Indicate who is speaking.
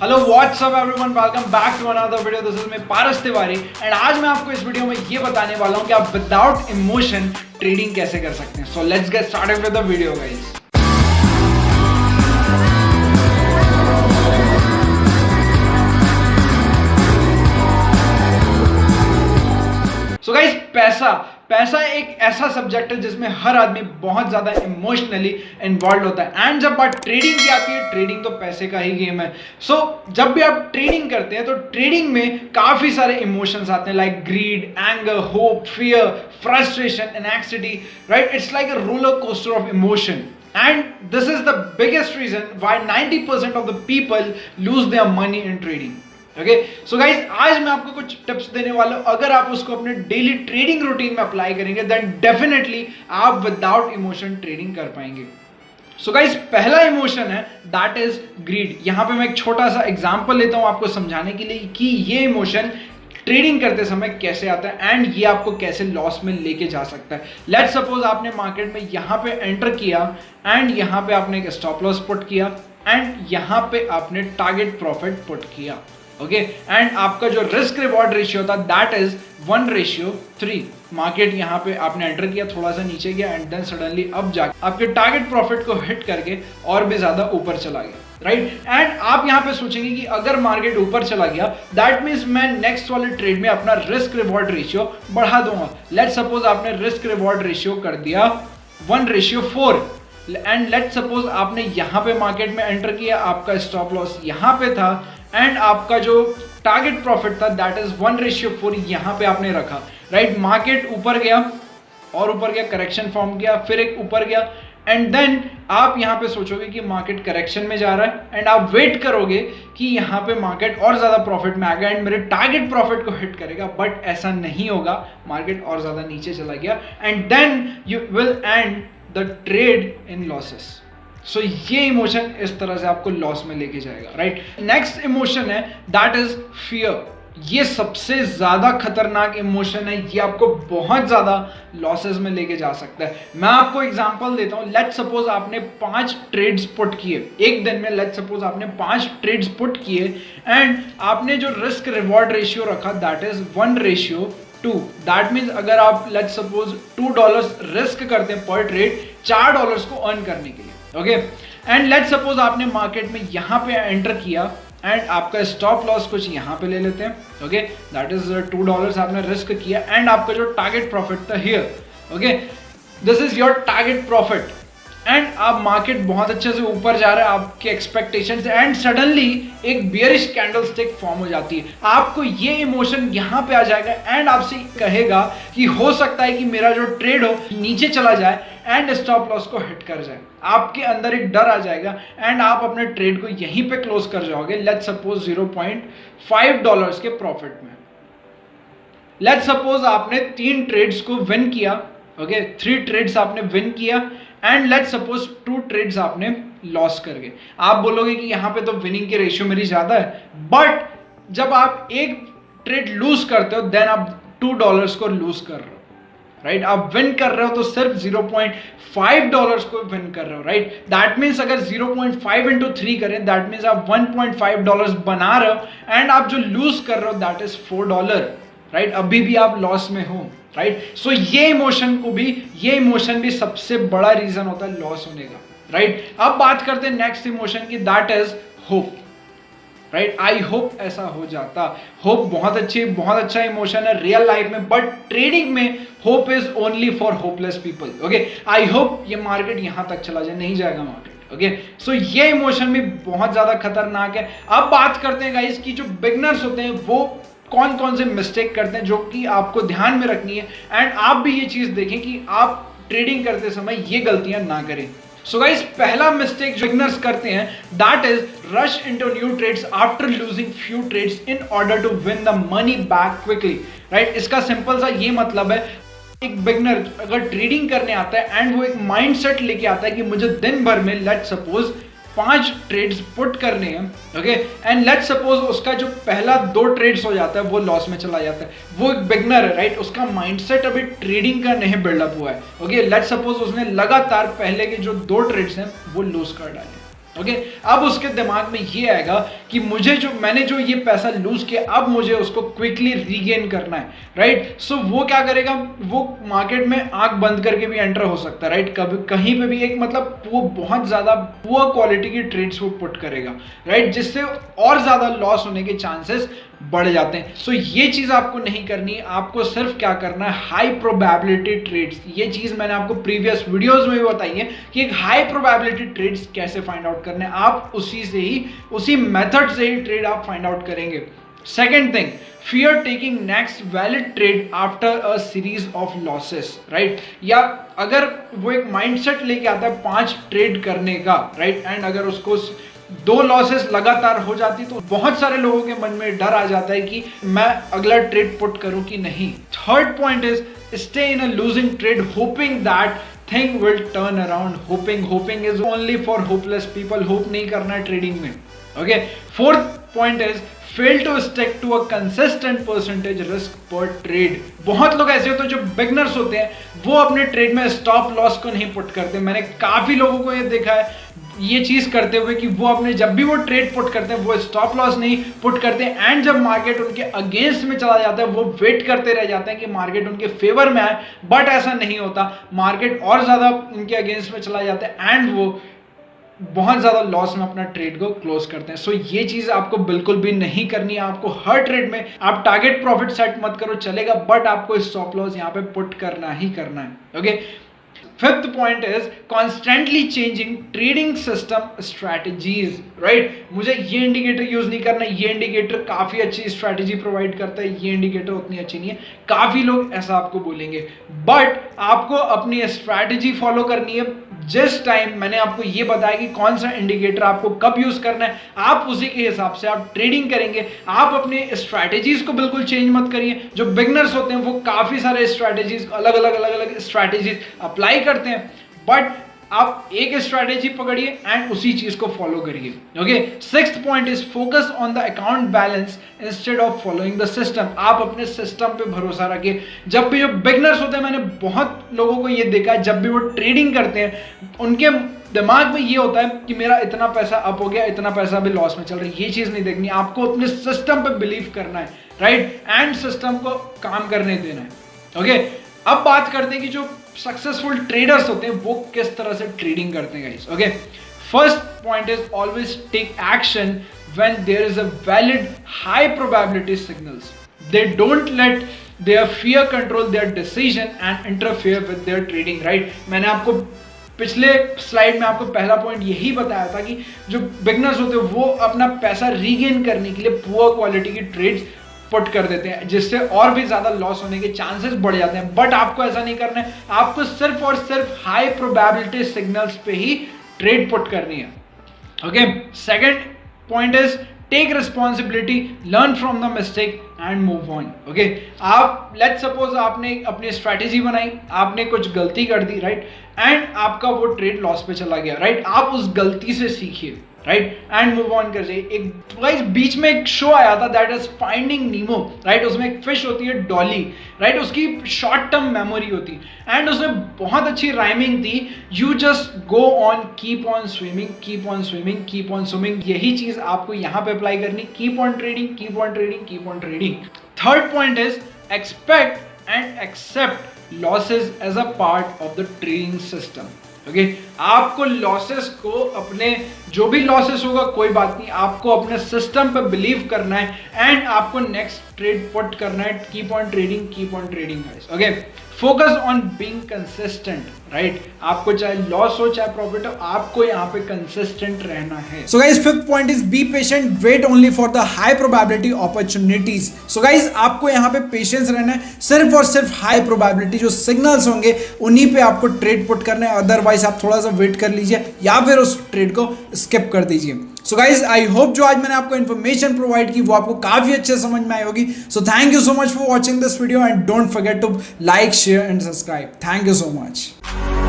Speaker 1: Hello what's up everyone, welcome back to another video. This is me Paras Tiwari and आज मैं आपको इस वीडियो में ये बताने वाला हूं कि आप विदाउट इमोशन ट्रेडिंग कैसे कर सकते हैं। So let's get started with the video guys. So guys, पैसा एक ऐसा सब्जेक्ट है जिसमें हर आदमी बहुत ज्यादा इमोशनली इन्वॉल्व होता है। एंड जब बात ट्रेडिंग की आती है, ट्रेडिंग तो पैसे का ही गेम है। सो जब भी आप ट्रेडिंग करते हैं तो ट्रेडिंग में काफी सारे इमोशंस आते हैं, like greed, anger, hope, fear, frustration, anxiety, right? It's like a roller coaster of emotion. And this is the biggest reason why 90% of the people lose their money in trading. Okay, so guys आज मैं आपको कुछ tips देने वाला हूं। अगर आप उसको अपने डेली ट्रेडिंग रूटीन में अप्लाई करेंगे देन डेफिनेटली आप विदाउट इमोशन ट्रेडिंग कर पाएंगे। सो गाइज पहला इमोशन है दैट इज ग्रीड। यहां पे मैं एक छोटा सा एग्जांपल लेता हूं आपको समझाने के लिए कि ये इमोशन ट्रेडिंग करते समय कैसे आता है एंड ये आपको कैसे लॉस में लेके जा सकता है। लेट्स सपोज आपने मार्केट में यहां पे एंटर किया एंड यहां पे आपने एक स्टॉप लॉस पुट किया एंड यहां पे आपने टारगेट प्रॉफिट पुट किया। ओके, एंड आपका जो रिस्क रिवॉर्ड रेशियो था दैट इज 1:3। मार्केट यहां पे आपने एंटर किया, थोड़ा सा नीचे गया एंड देन सडनली अब जाके आपके टारगेट प्रॉफिट को हिट करके और भी ज्यादा ऊपर चला गया, राइट? एंड आप यहां पे सोचेंगे कि अगर मार्केट ऊपर चला गया दैट मींस मैं नेक्स्ट वाले ट्रेड में अपना रिस्क रिवॉर्ड रेशियो बढ़ा दूंगा। लेट्स सपोज आपने रिस्क रिवॉर्ड रेशियो कर दिया 1:4 एंड लेट्स सपोज आपने यहां पे मार्केट में एंटर किया, आपका स्टॉप लॉस यहां पे था एंड आपका जो टारगेट प्रॉफिट था दैट इज 1:4 यहां पे आपने रखा, राइट? मार्केट ऊपर गया और ऊपर गया, करेक्शन फॉर्म किया, फिर एक ऊपर गया एंड देन आप यहां पे सोचोगे कि मार्केट करेक्शन में जा रहा है एंड आप वेट करोगे कि यहां पे मार्केट और ज्यादा प्रॉफिट में आ गया एंड मेरे टारगेट प्रॉफिट को हिट करेगा, बट ऐसा नहीं होगा। मार्केट और ज्यादा नीचे चला गया and then you will end the trade in losses. So ये इमोशन इस तरह से आपको लॉस में लेके जाएगा, राइट? नेक्स्ट इमोशन है दैट इज फियर। ये सबसे ज्यादा खतरनाक इमोशन है, ये आपको बहुत ज्यादा लॉसेस में लेके जा सकता है। मैं आपको एग्जांपल देता हूं। लेट्स सपोज आपने 5 ट्रेड्स पुट किए एक दिन में। लेट्स सपोज आपने 5 ट्रेड्स पुट किए एंड आपने जो रिस्क रिवॉर्ड रेशियो रखा दैट इज 1:2। दैट मीन्स अगर आप लेट्स सपोज $2 रिस्क करते हैं पर ट्रेड $4 को अर्न करने के लिए, ओके? एंड लेट्स सपोज आपने मार्केट में यहां पे एंटर किया एंड आपका स्टॉप लॉस कुछ यहां पे ले लेते हैं, ओके? दैट इज $2 आपने रिस्क किया एंड आपका जो टारगेट प्रॉफिट था here, okay? This is your target profit and आप मार्केट बहुत अच्छे से ऊपर जा रहा है, आपके एक्सपेक्टेशंस, एंड सडनली एक बियरिश कैंडलस्टिक फॉर्म हो जाती है। आपको ये इमोशन यहां पे आ जाएगा एंड आपसे कहेगा कि हो सकता है कि मेरा जो ट्रेड हो नीचे चला जाए एंड स्टॉप लॉस को हिट कर जाए। आपके अंदर एक डर आ जाएगा एंड आप अपने ट्रेड को यहीं पे क्लोज कर जाओगे, लेट्स सपोज $0.5 के प्रॉफिट में। लेट्स सपोज आपने 3 ट्रेड्स को विन किया, ओके? 3 ट्रेड्स आपने विन किया एंड लेट्स सपोज 2 ट्रेड्स आपने लॉस कर गए। आप बोलोगे कि यहां पे तो विनिंग की रेशियो मेरी ज्यादा है, बट जब आप एक ट्रेड लूज करते हो देन आप $2 को लूज कर रहे हो, राइट? आप विन कर रहे हो तो सिर्फ $0.5 को विन कर रहे हो, राइट? दैट मीन्स अगर 0.5 into 3 करें दैट मीन्स आप $1.5 बना रहे हो एंड आप जो लूज कर रहे हो दैट इज $4, राइट? अभी भी आप लॉस में हो, राइट? सो ये इमोशन भी सबसे बड़ा रीजन होता है लॉस होने का, राइट? अब बात करते हैं नेक्स्ट इमोशन की that is hope, right? I hope ऐसा हो जाता। होप बहुत अच्छा इमोशन है रियल लाइफ में, बट ट्रेडिंग में hope is only for hopeless people, okay? I hope ये मार्केट यहां तक चला जाए, नहीं जाएगा मार्केट, ओके? सो ये इमोशन भी बहुत ज्यादा खतरनाक है। अब बात करते हैं गाइस की जो बिगनर्स होते हैं वो कौन कौन से मिस्टेक करते हैं जो कि आपको ध्यान में रखनी है एंड आप भी ये चीज देखें कि आप ट्रेडिंग करते समय ये गलतियां ना करें। सो गाइस पहला मिस्टेक जो बिगिनर्स करते हैं that is rush into new trades after losing few trades in order to win the money back quickly, right? इसका सिंपल सा ये मतलब है, एक बिगिनर अगर ट्रेडिंग करने आता है एंड वो एक माइंडसेट लेके आता है कि मुझे दिन भर में लेट्स सपोज 5 ट्रेड्स पुट करने हैं, ओके? एंड लेट्स सपोज उसका जो पहला 2 ट्रेड्स हो जाता है वो लॉस में चला जाता है। वो एक बिगनर है, राइट? उसका माइंडसेट अभी ट्रेडिंग का नहीं बिल्डअप हुआ है, ओके? लेट्स सपोज उसने लगातार पहले के जो 2 ट्रेड्स हैं वो लूज कर डाले, ओके अब उसके दिमाग में ये आएगा कि मैंने जो ये पैसा लूज किया, अब मुझे उसको क्विकली रीगेन करना है, राइट। सो वो क्या करेगा, वो मार्केट में आंख बंद करके भी एंटर हो सकता है, राइट। कभी कहीं पे भी एक मतलब वो बहुत ज्यादा पुअर क्वालिटी की ट्रेड्स वो पुट करेगा, राइट, जिससे और ज्यादा लॉस होने के चांसेस बढ़ जाते हैं। सो ये चीज आपको नहीं करनी है, आपको सिर्फ क्या करना है, हाई प्रोबेबिलिटी ट्रेड्स। ये चीज मैंने आपको प्रीवियस वीडियोस में भी बताई है कि एक हाई प्रोबेबिलिटी ट्रेड्स कैसे फाइंड आउट करने, आप उसी मेथड से ही ट्रेड आप फाइंड आउट करेंगे। Second thing, fear taking next valid trade after a series of losses, right। या अगर वो एक माइंडसेट लेके आता है 5 ट्रेड करने का, राइट, एंड अगर उसको 2 लॉसेस लगातार हो जाती तो बहुत सारे लोगों के मन में डर आ जाता है कि मैं अगला ट्रेड पुट करूं कि नहीं। Third point is stay in a losing trade hoping that thing will turn around. Hopping is only for hopeless people. Hope नहीं करना है ट्रेडिंग में, okay. Fourth point is fail to stick to a consistent percentage risk per trade। बहुत लोग ऐसे होते हैं जो बिगनर्स होते हैं, वो अपने ट्रेड में स्टॉप लॉस को नहीं पुट करते। मैंने काफी लोगों को ये देखा है ये चीज करते हुए कि वो अपने जब भी वो ट्रेड पुट करते हैं वो स्टॉप लॉस नहीं पुट करते, एंड जब मार्केट उनके अगेंस्ट में चला जाता है वो वेट करते रह जाते हैं कि मार्केट उनके फेवर में आए, बट ऐसा नहीं होता। मार्केट और ज्यादा उनके अगेंस्ट में चला जाता है एंड वो बहुत ज्यादा लॉस में अपना ट्रेड को क्लोज करते हैं। सो ये चीज आपको बिल्कुल भी नहीं करनी है। आपको हर ट्रेड में आप टारगेट प्रॉफिट सेट मत करो चलेगा, बट आपको स्टॉप लॉस यहां पे पुट करना ही करना है, okay. Fifth point is constantly changing trading system strategies, right. मुझे ये इंडिकेटर यूज नहीं करना, ये इंडिकेटर काफी अच्छी स्ट्रैटेजी प्रोवाइड करता है, ये इंडिकेटर उतनी अच्छी नहीं है। काफी लोग ऐसा आपको बोलेंगे, बट आपको अपनी स्ट्रैटेजी फॉलो करनी है। जिस टाइम मैंने आपको ये बताया कि कौन सा इंडिकेटर आपको कब यूज करना है, आप उसी के हिसाब से आप ट्रेडिंग करेंगे। आप अपने स्ट्रैटेजीज को बिल्कुल चेंज मत करिए। जो बिगनर्स होते हैं वो काफी सारे स्ट्रैटेजीज अलग अलग स्ट्रैटेजीज अप्लाई करते हैं, बट आप एक स्ट्रैटेजी पकड़िए एंड उसी चीज को फॉलो करिए, okay. Sixth point is focus on the account balance instead of following the system. आप अपने सिस्टम पे भरोसा रखिए। जब भी जो बिगनर्स होते हैं, मैंने बहुत लोगों को ये देखा है, जब भी वो ट्रेडिंग करते हैं उनके दिमाग में ये होता है कि मेरा इतना पैसा अप हो गया, इतना पैसा अभी लॉस में चल रहा है। ये चीज नहीं देखनी, आपको अपने सिस्टम पे बिलीव करना है, राइट, एंड सिस्टम को काम करने देना है, ओके। अब बात करते हैं कि जो सक्सेसफुल ट्रेडर्स होते हैं वो किस तरह से ट्रेडिंग करते हैं guys, okay. First point is always take action when there is a valid high probability signals. They don't let their fear control their decision and interfere with their trading, right. मैंने आपको पिछले slide में आपको पहला point यही बताया था कि जो बिगनर्स होते हैं वो अपना पैसा रीगेन करने के लिए पुअर क्वालिटी की ट्रेड्स पुट कर देते हैं, जिससे और भी ज्यादा लॉस होने के चांसेस बढ़ जाते हैं। बट आपको ऐसा नहीं करना है, आपको सिर्फ और सिर्फ हाई प्रोबेबिलिटी सिग्नल्स पे ही ट्रेड पुट करनी है, okay. Second point is take responsibility, learn from the mistake and move on, okay. आप लेट्स सपोज आपने अपनी स्ट्रैटेजी बनाई, आपने कुछ गलती कर दी, राइट, एंड आपका वो ट्रेड लॉस पे चला गया, राइट। आप उस गलती से सीखिए, राइट, एंड मूव ऑन कर जाइए। एक गाइस बीच में एक शो आया था that is finding Nemo, right. उसमें एक फिश होती है डॉली, राइट, उसकी शॉर्ट टर्म मेमोरी होती है एंड उसमें बहुत अच्छी राइमिंग थी, you just go on keep on swimming, keep on swimming, keep on swimming. यही चीज आपको यहाँ पे अप्लाई करनी, keep on trading, keep on trading, keep on trading. Third point is expect and accept losses as a part of the trading system, okay. आपको losses को अपने जो भी लॉसेस होगा कोई बात नहीं, आपको अपने सिस्टम पे बिलीव करना है एंड आपको नेक्स्ट ट्रेड पुट करना है। Keep on trading, keep on trading guys, okay. Focus on being consistent, right. आपको चाहे लॉस हो चाहे प्रॉफिट हो, आपको यहाँ पे कंसिस्टेंट रहना है।
Speaker 2: So guys fifth point is be patient, wait only for the high probability opportunities. So guys आपको यहाँ पे पेशेंस रहना है, सिर्फ और सिर्फ हाई प्रोबेबिलिटी जो सिग्नल्स होंगे उन्हीं पे आपको ट्रेड पुट करना है, अदरवाइज आप थोड़ा सा वेट कर लीजिए या फिर उस ट्रेड को स्किप कर दीजिए। सो गाइज आई होप जो आज मैंने आपको इन्फॉर्मेशन प्रोवाइड की वो आपको काफी अच्छे समझ में आई होगी। So thank you so much for watching this video and don't forget to like, share and subscribe. Thank you so much.